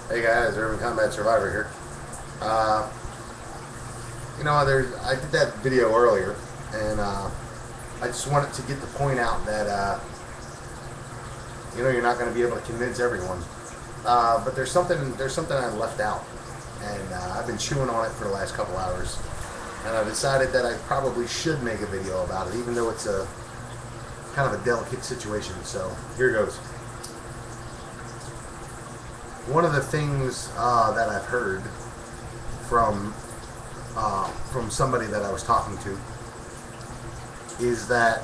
Hey guys, Urban Combat Survivor here. Uh, I did that video earlier, and I just wanted to get the point out that you're not going to be able to convince everyone. But there's something I left out, and I've been chewing on it for the last couple hours, and I decided that I probably should make a video about it, even though it's a kind of a delicate situation. So here goes. One of the things that I've heard from somebody that I was talking to is that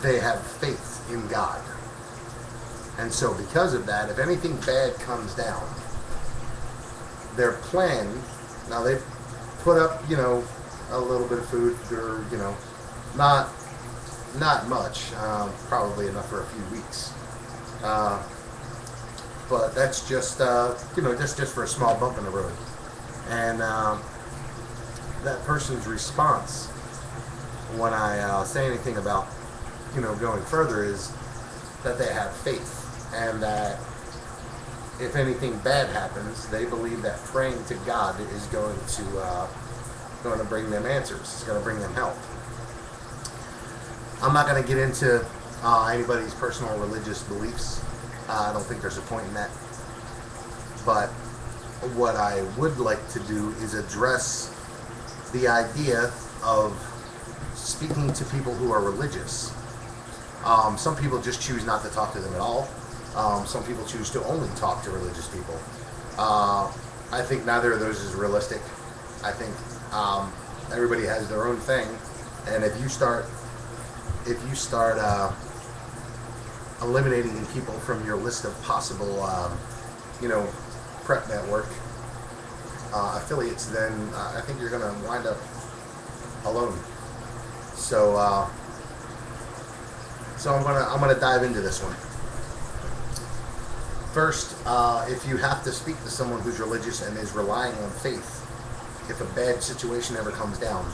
they have faith in God, and so because of that, if anything bad comes down, their plan. Now they've put up a little bit of food, or not not much, probably enough for a few weeks. Uh, but that's just for a small bump in the road. And that person's response when I say anything about going further is that they have faith, and that if anything bad happens, they believe that praying to God is going to bring them answers. It's going to bring them help. I'm not going to get into anybody's personal religious beliefs. I don't think there's a point in that. But what I would like to do is address the idea of speaking to people who are religious. Some people just choose not to talk to them at all. Some people choose to only talk to religious people. I think neither of those is realistic. I think everybody has their own thing, and if you start eliminating people from your list of possible, prep network affiliates, then I think you're going to wind up alone. So I'm gonna dive into this one. First, if you have to speak to someone who's religious and is relying on faith, if a bad situation ever comes down,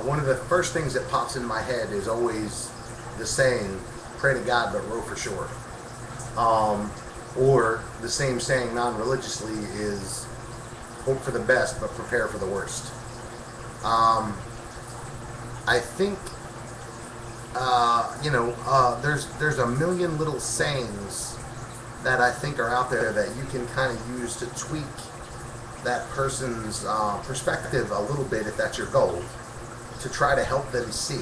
one of the first things that pops in my head is always the saying, pray to God but row for shore. Or the same saying non-religiously is, hope for the best but prepare for the worst. I think there's a million little sayings that I think are out there that you can kind of use to tweak that person's perspective a little bit, if that's your goal, to try to help them see.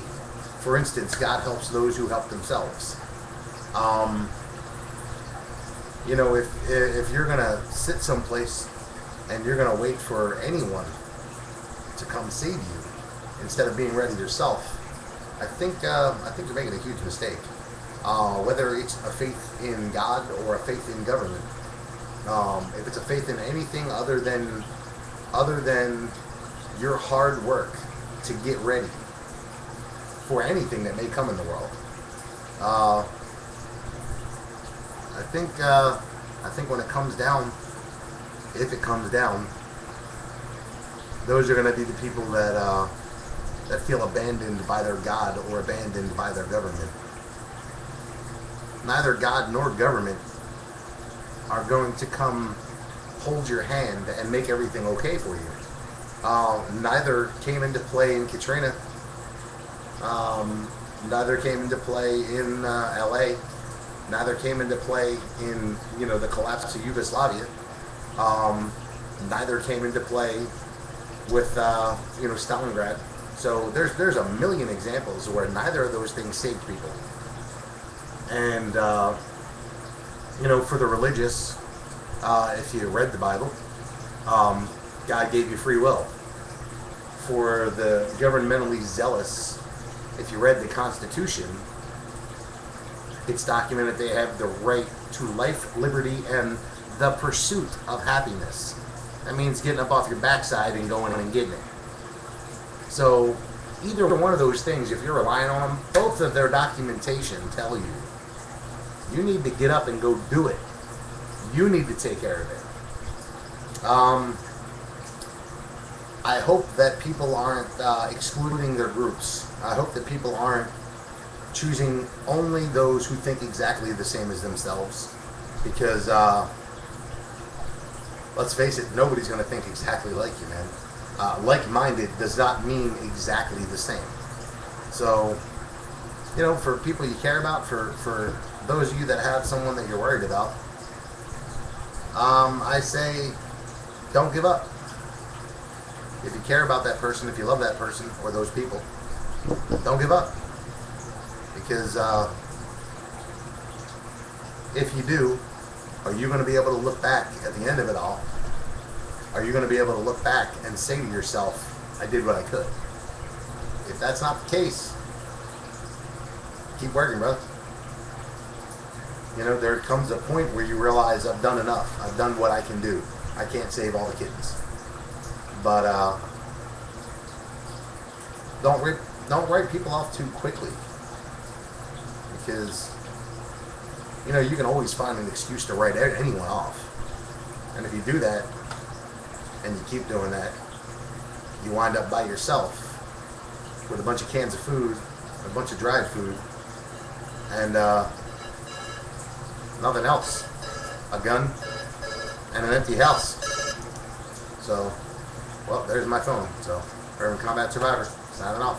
For instance, God helps those who help themselves. If you're gonna sit someplace and you're gonna wait for anyone to come save you instead of being ready yourself, I think you're making a huge mistake. Whether it's a faith in God or a faith in government, if it's a faith in anything other than your hard work to get ready for anything that may come in the world, I think when it comes down, if it comes down, those are going to be the people that feel abandoned by their God or abandoned by their government. Neither God nor government are going to come hold your hand and make everything okay for you. Neither came into play in Katrina. Neither came into play in LA. Neither came into play in the collapse of Yugoslavia. Neither came into play with Stalingrad. So there's a million examples where neither of those things saved people. And for the religious, if you read the Bible, God gave you free will. For the governmentally zealous, if you read the Constitution, it's documented they have the right to life, liberty, and the pursuit of happiness. That means getting up off your backside and going and getting it. So either one of those things, if you're relying on them, both of their documentation tell you need to get up and go do it. You need to take care of it. I hope that people aren't excluding their groups. I hope that people aren't choosing only those who think exactly the same as themselves, because let's face it, nobody's going to think exactly like you, man. Like-minded does not mean exactly the same. So, you know, for people you care about, for those of you that have someone that you're worried about, I say don't give up. If you care about that person, if you love that person or those people, don't give up. Because if you do, are you going to be able to look back at the end of it all? Are you going to be able to look back and say to yourself, I did what I could? If that's not the case, keep working, brother. You know, there comes a point where you realize I've done enough. I've done what I can do. I can't save all the kittens. But don't write people off too quickly, because you know you can always find an excuse to write anyone off. And if you do that and you keep doing that, you wind up by yourself with a bunch of cans of food, a bunch of dried food, and nothing else. A gun and an empty house. So, well, there's my phone. So, Urban Combat Survivor, signing off.